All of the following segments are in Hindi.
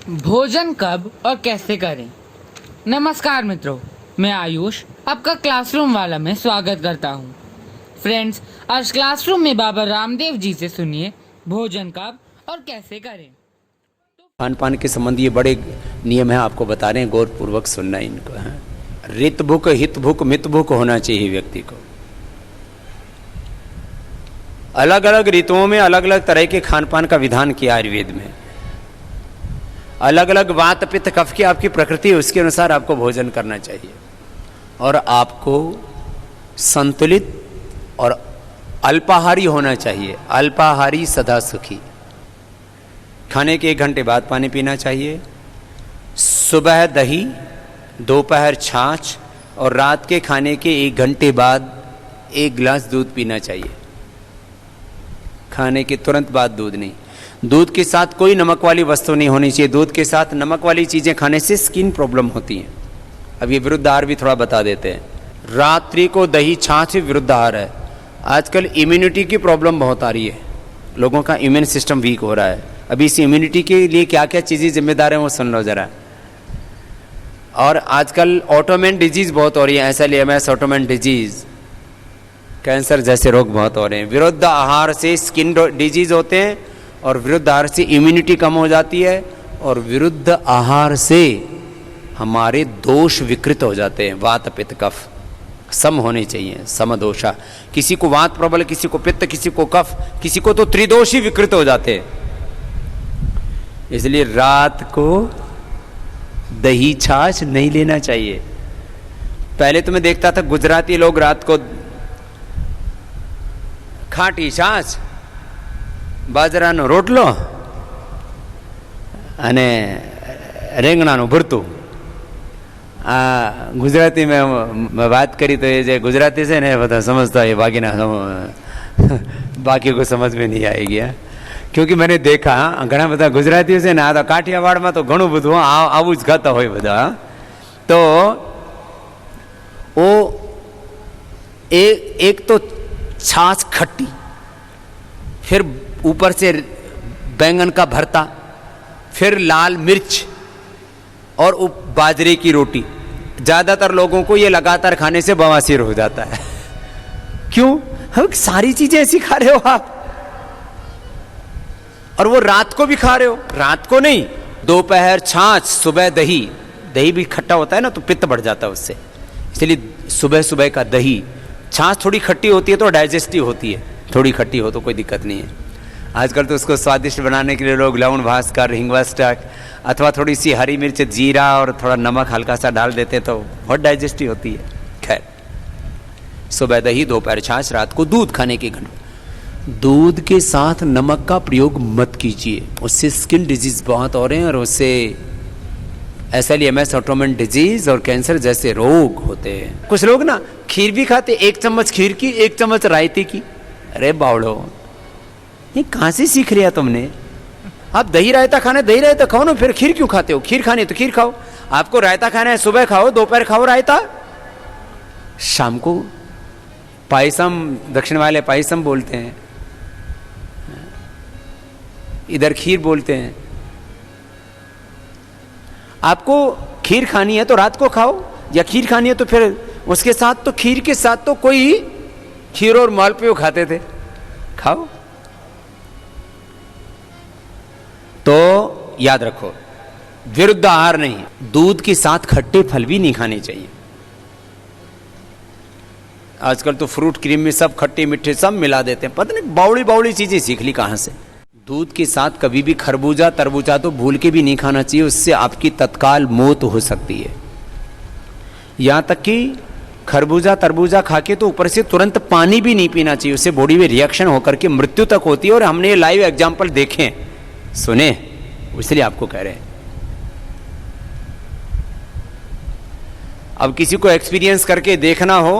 भोजन कब और कैसे करें। नमस्कार मित्रों, मैं आयुष आपका क्लासरूम वाला में स्वागत करता हूँ। फ्रेंड्स, आज क्लासरूम में बाबा रामदेव जी से सुनिए भोजन कब और कैसे करें। खान पान के संबंधी ये बड़े नियम हैं, आपको बता रहे हैं, गौर पूर्वक सुनना इनको है। रित भूख, हित भूख, मित भूख होना चाहिए व्यक्ति को। अलग अलग ऋतुओं में अलग अलग तरह के खान पान का विधान किया आयुर्वेद में। अलग अलग वात पित्त कफ की आपकी प्रकृति है, उसके अनुसार आपको भोजन करना चाहिए और आपको संतुलित और अल्पाहारी होना चाहिए। अल्पाहारी सदा सुखी। खाने के 1 घंटे बाद पानी पीना चाहिए। सुबह दही, दोपहर छाछ और रात के खाने के 1 घंटे बाद 1 गिलास दूध पीना चाहिए। खाने के तुरंत बाद दूध नहीं। दूध के साथ कोई नमक वाली वस्तु नहीं होनी चाहिए। दूध के साथ नमक वाली चीज़ें खाने से स्किन प्रॉब्लम होती हैं। अब ये विरुद्ध आहार भी थोड़ा बता देते हैं। रात्रि को दही छाछ विरुद्ध आहार है। आजकल इम्यूनिटी की प्रॉब्लम बहुत आ रही है, लोगों का इम्यून सिस्टम वीक हो रहा है। अभी इस इम्यूनिटी के लिए क्या क्या चीज़ें जिम्मेदार हैं वो सुन लो ज़रा। और आजकल ऑटोमेन डिजीज़ बहुत हो रही है, SLEMS ऑटोमेन डिजीज़, कैंसर जैसे रोग बहुत हो रहे हैं। विरुद्ध आहार से स्किन डिजीज़ होते हैं और विरुद्ध आहार से इम्यूनिटी कम हो जाती है और विरुद्ध आहार से हमारे दोष विकृत हो जाते हैं। वात पित्त कफ सम होने चाहिए, समदोषा। किसी को वात प्रबल, किसी को पित्त, किसी को कफ, किसी को तो त्रिदोषी विकृत हो जाते हैं। इसलिए रात को दही छाछ नहीं लेना चाहिए। पहले तो मैं देखता था गुजराती लोग रात को खाटी छाछ, બાજરાનો રોટલો અને રીંગણાનું ભરતું। આ ગુજરાતીમાં વાત કરી તો એ જે ગુજરાતી છે ને એ બધા સમજતા એ બાકી કોઈ સમજ में नहीं आएगी। क्योंकि मैंने देखा ઘણા બધા ગુજરાતીઓ છે ને આ તો કાઠિયાવાડમાં તો ઘણું બધું આવું જ ખાતા હોય બધા। તો वो एक तो छाछ खट्टी, फिर ऊपर से बैंगन का भरता, फिर लाल मिर्च और बाजरे की रोटी। ज़्यादातर लोगों को ये लगातार खाने से बवासीर हो जाता है। क्यों? हम सारी चीज़ें ऐसी खा रहे हो आप, और वो रात को भी खा रहे हो। रात को नहीं, दोपहर छाछ, सुबह दही। दही भी खट्टा होता है ना, तो पित्त बढ़ जाता है उससे। इसलिए सुबह सुबह का दही। छाछ थोड़ी खट्टी होती है तो डाइजेस्टिव होती है, थोड़ी खट्टी हो तो कोई दिक्कत नहीं है। आजकल तो उसको स्वादिष्ट बनाने के लिए लोग लवण भास्कर, हिंगवा स्टक अथवा थोड़ी सी हरी मिर्च, जीरा और थोड़ा नमक हल्का सा डाल देते हैं तो बहुत डाइजेस्टिव होती है। खैर, सुबह दही, दोपहर छाछ, रात को दूध खाने के घंटे। दूध के साथ नमक का प्रयोग मत कीजिए, उससे स्किन डिजीज बहुत हो रहे हैं और उससे SLEMS ऑटोमेन डिजीज और कैंसर जैसे रोग होते हैं। कुछ लोग ना खीर भी खाते, 1 चम्मच खीर की, 1 चम्मच रायते की। अरे बावड़ो, ये कहाँ से सीख लिया तुमने? आप दही रायता खाना है, दही रायता खाओ ना, फिर खीर क्यों खाते हो? खीर खानी है तो खीर खाओ। आपको रायता खाना है, सुबह खाओ, दोपहर खाओ रायता, शाम को पायसम। दक्षिण वाले पायसम बोलते हैं, इधर खीर बोलते हैं। आपको खीर खानी है तो रात को खाओ, या खीर खानी है तो फिर उसके साथ, तो खीर के साथ तो कोई खीर और मालपुआ खाते थे, खाओ। तो याद रखो, विरुद्ध आहार नहीं। दूध के साथ खट्टे फल भी नहीं खाने चाहिए। आजकल तो फ्रूट क्रीम में सब खट्टे मीठे सब मिला देते हैं, पता नहीं बावड़ी बावड़ी चीजें सीख ली कहां से। दूध के साथ कभी भी खरबूजा तरबूजा तो भूल के भी नहीं खाना चाहिए, उससे आपकी तत्काल मौत हो सकती है। यहां तक कि खरबूजा तरबूजा खा के तो ऊपर से तुरंत पानी भी नहीं पीना चाहिए, उससे बॉडी में रिएक्शन होकर के मृत्यु तक होती है। और हमने ये लाइव एग्जाम्पल देखे, सुने, इसलिए आपको कह रहे हैं। अब किसी को एक्सपीरियंस करके देखना हो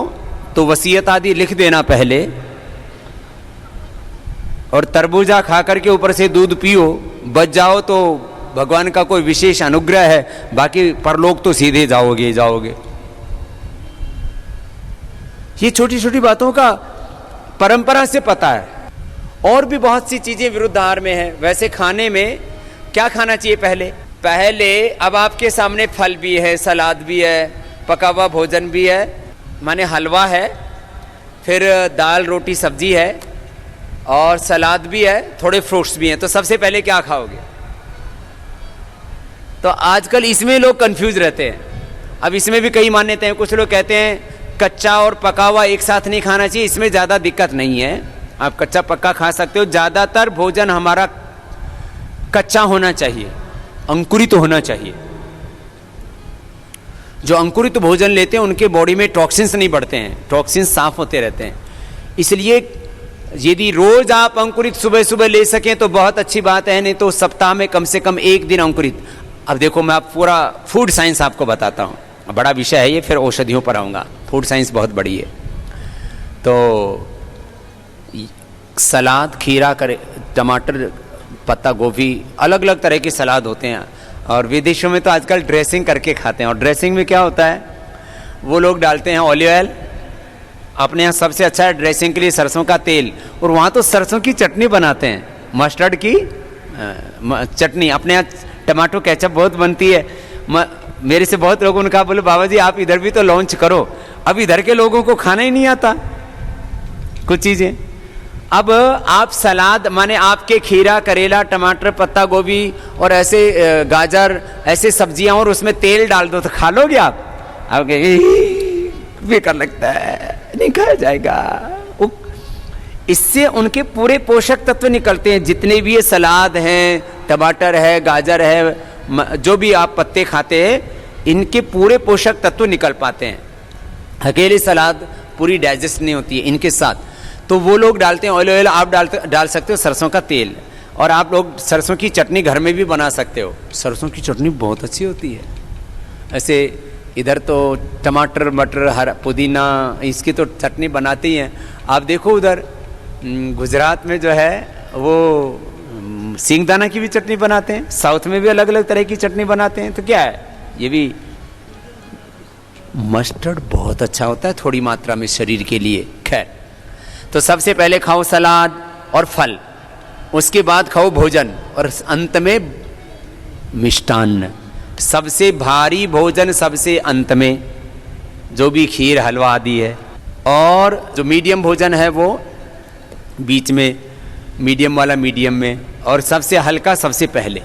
तो वसीयत आदि लिख देना पहले, और तरबूजा खा करके ऊपर से दूध पियो, बच जाओ तो भगवान का कोई विशेष अनुग्रह है, बाकी परलोक तो सीधे जाओगे जाओगे। ये छोटी छोटी बातों का परंपरा से पता है। और भी बहुत सी चीजें विरुद्ध आहार में है। वैसे खाने में क्या खाना चाहिए? पहले पहले अब आपके सामने फल भी है, सलाद भी है, पका हुआ भोजन भी है, माने हलवा है, फिर दाल रोटी सब्जी है और सलाद भी है, थोड़े फ्रूट्स भी हैं। तो सबसे पहले क्या खाओगे? तो आजकल इसमें लोग कंफ्यूज रहते हैं। अब इसमें भी कई मान्यताएं हैं। कुछ लोग कहते हैं कच्चा और पका हुआ एक साथ नहीं खाना चाहिए, इसमें ज़्यादा दिक्कत नहीं है, आप कच्चा पक्का खा सकते हो। ज़्यादातर भोजन हमारा कच्चा होना चाहिए, अंकुरित होना चाहिए। जो अंकुरित भोजन लेते हैं उनके बॉडी में टॉक्सिन्स नहीं बढ़ते हैं, टॉक्सिन्स साफ होते रहते हैं। इसलिए यदि रोज आप अंकुरित सुबह सुबह ले सकें तो बहुत अच्छी बात है, नहीं तो सप्ताह में कम से कम एक दिन अंकुरित। अब देखो मैं आप पूरा फूड साइंस आपको बताता हूँ, बड़ा विषय है ये, फिर औषधियों पर आऊँगा। फूड साइंस बहुत बड़ी है। तो सलाद, खीरा, टमाटर, पत्ता गोभी, अलग अलग तरह के सलाद होते हैं। और विदेशों में तो आजकल ड्रेसिंग करके खाते हैं। और ड्रेसिंग में क्या होता है, वो लोग डालते हैं ऑलिव ऑयल, अपने यहाँ सबसे अच्छा है ड्रेसिंग के लिए सरसों का तेल, और वहाँ तो सरसों की चटनी बनाते हैं, मस्टर्ड की चटनी। अपने यहाँ टमाटो केचप बहुत बनती है। मेरे से बहुत लोगों ने कहा, बोले बाबा जी आप इधर भी तो लॉन्च करो। अब इधर के लोगों को खाना ही नहीं आता कुछ चीज़ें। अब आप सलाद, माने आपके खीरा, करेला, टमाटर, पत्ता गोभी और ऐसे गाजर, ऐसे सब्जियां, और उसमें तेल डाल दो तो खा लोगे आप? बेकार लगता है, नहीं खाया जाएगा। इससे उनके पूरे पोषक तत्व निकलते हैं, जितने भी ये सलाद हैं, टमाटर है, गाजर है, जो भी आप पत्ते खाते हैं, इनके पूरे पोषक तत्व निकल पाते हैं। अकेले सलाद पूरी डाइजेस्ट नहीं होती है इनके साथ। तो वो लोग डालते हैं ऑलिव ऑयल, आप डाल सकते हो सरसों का तेल। और आप लोग सरसों की चटनी घर में भी बना सकते हो। सरसों की चटनी बहुत अच्छी होती है। ऐसे इधर तो टमाटर, मटर, हरा पुदीना, इसकी तो चटनी बनाते ही हैं। आप देखो उधर गुजरात में जो है वो सींगदाना की भी चटनी बनाते हैं, साउथ में भी अलग अलग तरह की चटनी बनाते हैं। तो क्या है, ये भी मस्टर्ड बहुत अच्छा होता है थोड़ी मात्रा में शरीर के लिए। खैर, तो सबसे पहले खाओ सलाद और फल, उसके बाद खाओ भोजन, और अंत में मिष्टान्न। सबसे भारी भोजन सबसे अंत में, जो भी खीर, हलवा आदि है। और जो मीडियम भोजन है वो बीच में, मीडियम वाला मीडियम में, और सबसे हल्का सबसे पहले।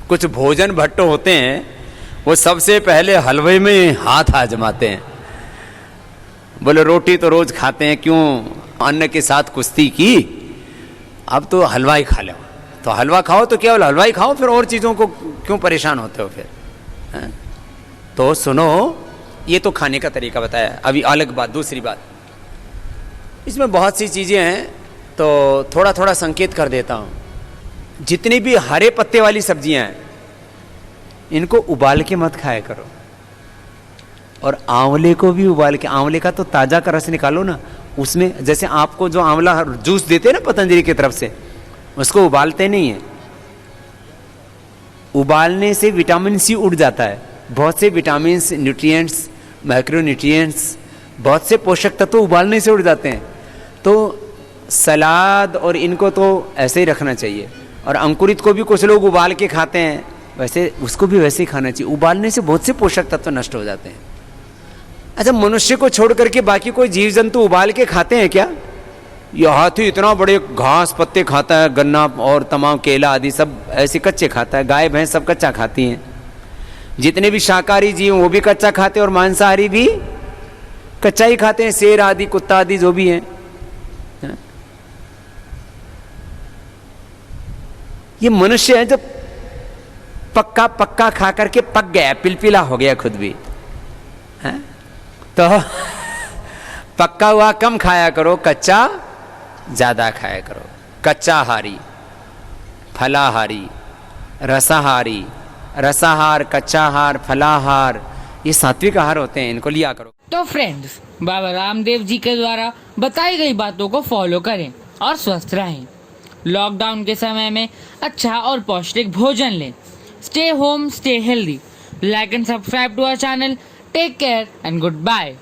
कुछ भोजन भट्ट होते हैं वो सबसे पहले हलवे में हाथ आजमाते हैं। बोले रोटी तो रोज खाते हैं, क्यों अन्न के साथ कुश्ती की, अब तो हलवा ही खा लो। तो हलवा खाओ तो केवल हलवा ही खाओ, फिर और चीज़ों को क्यों परेशान होते हो फिर, है? तो सुनो, ये तो खाने का तरीका बताया। अभी अलग बात, दूसरी बात, इसमें बहुत सी चीज़ें हैं, तो थोड़ा थोड़ा संकेत कर देता हूँ। जितनी भी हरे पत्ते वाली सब्जियां हैं, इनको उबाल के मत खाया करो। और आंवले को भी उबाल के, आंवले का तो ताज़ा का रस निकालो ना, उसमें जैसे आपको जो आंवला जूस देते हैं ना पतंजलि की तरफ से, उसको उबालते नहीं है। उबालने से विटामिन सी उड़ जाता है। बहुत से विटामिन, न्यूट्रिएंट्स, माइक्रोन्यूट्रिएंट्स, बहुत से पोषक तत्व तो उबालने से उड़ जाते हैं। तो सलाद और इनको तो ऐसे ही रखना चाहिए। और अंकुरित को भी कुछ लोग उबाल के खाते हैं, वैसे उसको भी वैसे ही खाना चाहिए। उबालने से बहुत से पोषक तत्व नष्ट हो जाते हैं। अच्छा, मनुष्य को छोड़ करके बाकी कोई जीव जंतु उबाल के खाते हैं क्या? ये हाथी इतना बड़े घास पत्ते खाता है, गन्ना और तमाम केला आदि सब ऐसे कच्चे खाता है। गाय भैंस सब कच्चा खाती हैं। जितने भी शाकाहारी जीव वो भी कच्चा खाते हैं, और मांसाहारी भी कच्चा ही खाते हैं। शेर आदि, कुत्ता आदि जो भी हैं। ये मनुष्य है जो पक्का पक्का खा करके पक गया, पिलपिला हो गया खुद भी, है? तो पक्का हुआ कम खाया करो, कच्चा ज्यादा खाया करो। कच्चाहारी, फलाहारी, रसाहारी, रसाहार, कच्चाहार, फलाहार, ये सात्विक आहार होते हैं, इनको लिया करो। तो फ्रेंड्स, बाबा रामदेव जी के द्वारा बताई गई बातों को फॉलो करें और स्वस्थ रहें। लॉकडाउन के समय में अच्छा और पौष्टिक भोजन लें। Stay home, stay healthy. Like and subscribe to our channel. Take care and good bye.